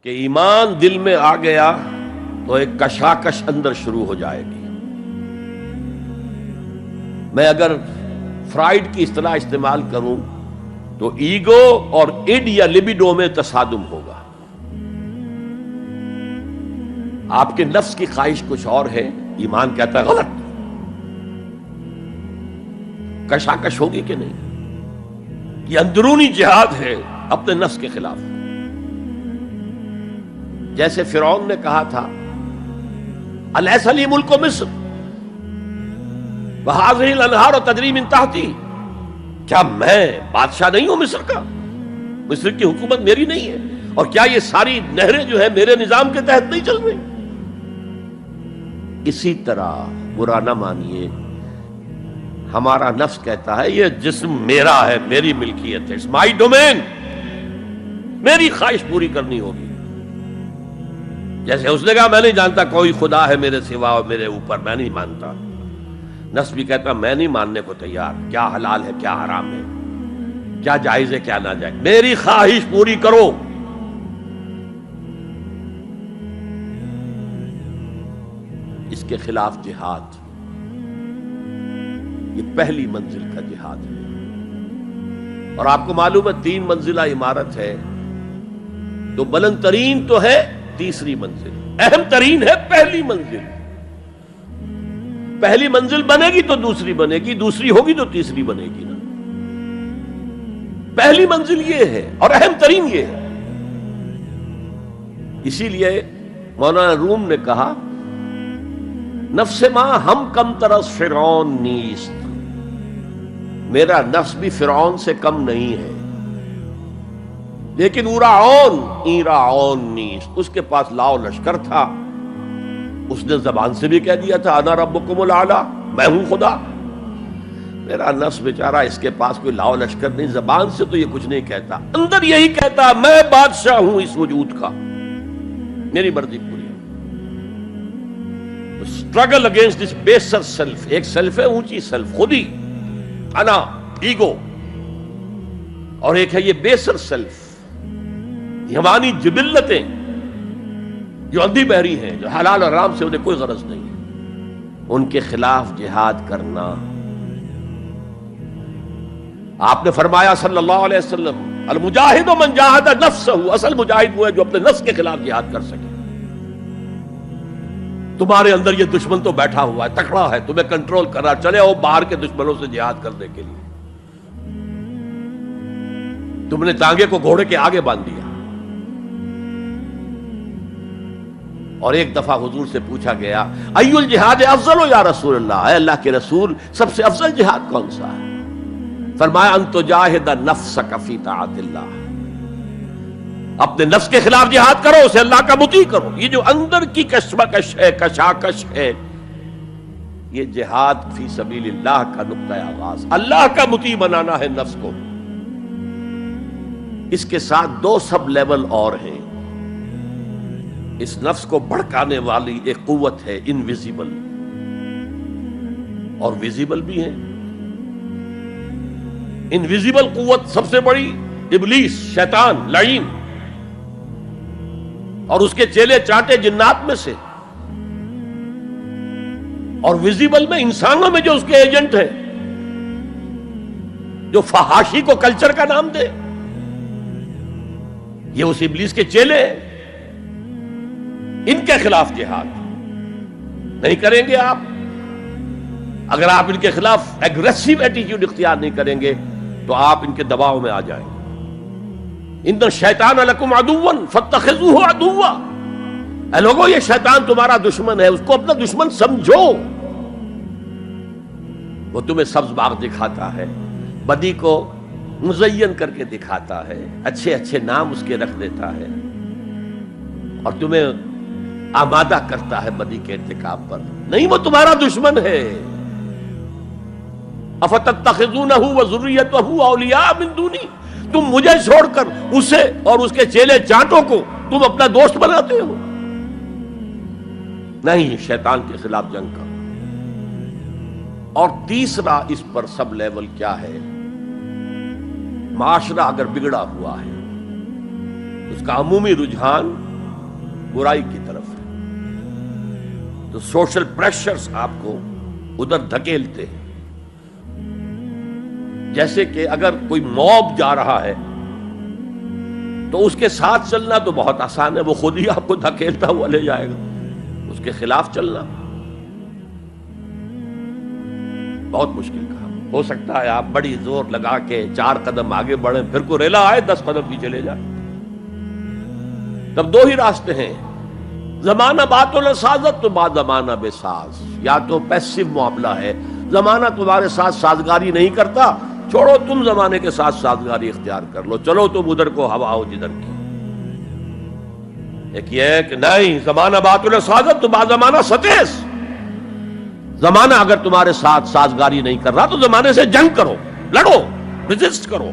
کہ ایمان دل میں آ گیا تو ایک کشاکش اندر شروع ہو جائے گی. میں اگر فرائڈ کی اصطلاح استعمال کروں تو ایگو اور اڈ یا لبیڈو میں تصادم ہوگا. آپ کے نفس کی خواہش کچھ اور ہے، ایمان کہتا ہے غلط. کشاکش ہوگی کہ نہیں؟ یہ اندرونی جہاد ہے اپنے نفس کے خلاف. جیسے فرعون نے کہا تھا الیس لی ملک مصر وہذہ الانہار تجری من تحتی، کیا میں بادشاہ نہیں ہوں مصر کا؟ مصر کی حکومت میری نہیں ہے؟ اور کیا یہ ساری نہریں جو ہے میرے نظام کے تحت نہیں چل رہی؟ اسی طرح برا نہ مانیے، ہمارا نفس کہتا ہے یہ جسم میرا ہے، میری ملکیت ہے، اٹس مائی ڈومین، میری خواہش پوری کرنی ہوگی. جیسے اس نے کہا میں نہیں جانتا کوئی خدا ہے میرے سوا اور میرے اوپر، میں نہیں مانتا. نفس بھی کہتا میں نہیں ماننے کو تیار، کیا حلال ہے کیا حرام ہے، کیا جائز ہے کیا ناجائز، میری خواہش پوری کرو. اس کے خلاف جہاد، یہ پہلی منزل کا جہاد ہے. اور آپ کو معلوم ہے 3 منزلہ عمارت ہے، تو بلند ترین تو ہے تیسری منزل، اہم ترین ہے پہلی منزل. پہلی منزل بنے گی تو دوسری بنے گی، دوسری ہوگی تو تیسری بنے گی نا. پہلی منزل یہ ہے اور اہم ترین یہ ہے. اسی لیے مولانا روم نے کہا نفس ماں ہم کم ترس فرعون نیست، میرا نفس بھی فرعون سے کم نہیں ہے، لیکن ایراعون نیست، اس کے پاس لاؤ لشکر تھا. اس نے زبان سے بھی کہہ دیا تھا انا ربکم الاعلی، میں ہوں خدا. میرا نفس بیچارہ اس کے پاس کوئی لاؤ لشکر نہیں، زبان سے تو یہ کچھ نہیں کہتا، اندر یہی کہتا میں بادشاہ ہوں اس وجود کا، میری مرضی پوری ہے. اسٹرگل اگینسٹ دس بیسر سیلف، ایک سیلف ہے اونچی سیلف، خودی، انا، ایگو، اور ایک ہے یہ بیسر سیلف، حیوانی جبلتیں جو اندھی بہری ہیں، جو حلال اور حرام سے انہیں کوئی غرض نہیں ہے، ان کے خلاف جہاد کرنا. آپ نے فرمایا صلی اللہ علیہ وسلم المجاہد من جاہد نفسہ، اصل مجاہد وہ ہے جو اپنے نفس کے خلاف جہاد کر سکے. تمہارے اندر یہ دشمن تو بیٹھا ہوا ہے، تکڑا ہے، تمہیں کنٹرول کر رہا، چلے آؤ باہر کے دشمنوں سے جہاد کرنے کے لیے. تم نے ٹانگے کو گھوڑے کے آگے باندھ دیا. اور ایک دفعہ حضور سے پوچھا گیا ای الجہاد افضل یا رسول اللہ، اے اللہ کے رسول سب سے افضل جہاد کون سا ہے؟ فرمایا ان تجاہد نفسک فی طاعت اللہ، اپنے نفس کے خلاف جہاد کرو، اسے اللہ کا مطیع کرو. یہ جو اندر کی کشمکش ہے، کشاکش ہے، یہ جہاد فی سبیل اللہ کا نقطہ آغاز، اللہ کا مطیع بنانا ہے نفس کو. اس کے ساتھ 2 سب لیول اور ہیں. اس نفس کو بھڑکانے والی ایک قوت ہے انویزیبل، اور ویزیبل بھی ہے. انویزیبل قوت سب سے بڑی ابلیس، شیطان لعین، اور اس کے چیلے چاٹے جنات میں سے. اور ویزیبل میں انسانوں میں جو اس کے ایجنٹ ہیں، جو فحاشی کو کلچر کا نام دے، یہ اس ابلیس کے چیلے ہیں. ان کے خلاف جہاد نہیں کریں گے آپ. اگر آپ ان کے خلاف ایگریسو ایٹیٹیوڈ اختیار نہیں کریں گے تو آپ ان کے دباؤ میں آ جائیں گے. ان الشیطان لکم عدوا فاتخذوہ عدوا، اے لوگو یہ شیطان تمہارا دشمن ہے، اس کو اپنا دشمن سمجھو. وہ تمہیں سبز باغ دکھاتا ہے، بدی کو مزین کر کے دکھاتا ہے، اچھے اچھے نام اس کے رکھ دیتا ہے، اور تمہیں آمادہ کرتا ہے بدی کے ارتکاب پر. نہیں، وہ تمہارا دشمن ہے. افتتخذونہ وذریتہ اولیاء من دونی، تم مجھے چھوڑ کر اسے اور اس کے چیلے چانٹوں کو تم اپنا دوست بناتے ہو. نہیں، شیطان کے خلاف جنگ کرو. اور تیسرا اس پر سب لیول کیا ہے؟ معاشرہ اگر بگڑا ہوا ہے، اس کا عمومی رجحان برائی کی طرف ہے. تو سوشل پریشرز آپ کو ادھر دھکیلتے ہیں. جیسے کہ اگر کوئی موب جا رہا ہے تو اس کے ساتھ چلنا تو بہت آسان ہے، وہ خود ہی آپ کو دھکیلتا ہوا لے جائے گا. اس کے خلاف چلنا بہت مشکل کام. ہو سکتا ہے آپ بڑی زور لگا کے 4 قدم آگے بڑھیں، پھر کوئی ریلا آئے 10 قدم پیچھے لے جائے. تب 2 ہی راستے ہیں، زمانہ بات و سازت تو بعد زمانہ بے ساز. یا تو پیسو معاملہ ہے، زمانہ تمہارے ساتھ سازگاری نہیں کرتا، چھوڑو تم زمانے کے ساتھ سازگاری اختیار کر لو، چلو تم ادھر کو ہوا ہو جدھر کی. ایک یہ ہے کہ نہیں، زمانہ بات و سازت تو بعد زمانہ ستیس. زمانہ اگر تمہارے ساتھ سازگاری نہیں کر رہا تو زمانے سے جنگ کرو، لڑو، ریزسٹ کرو.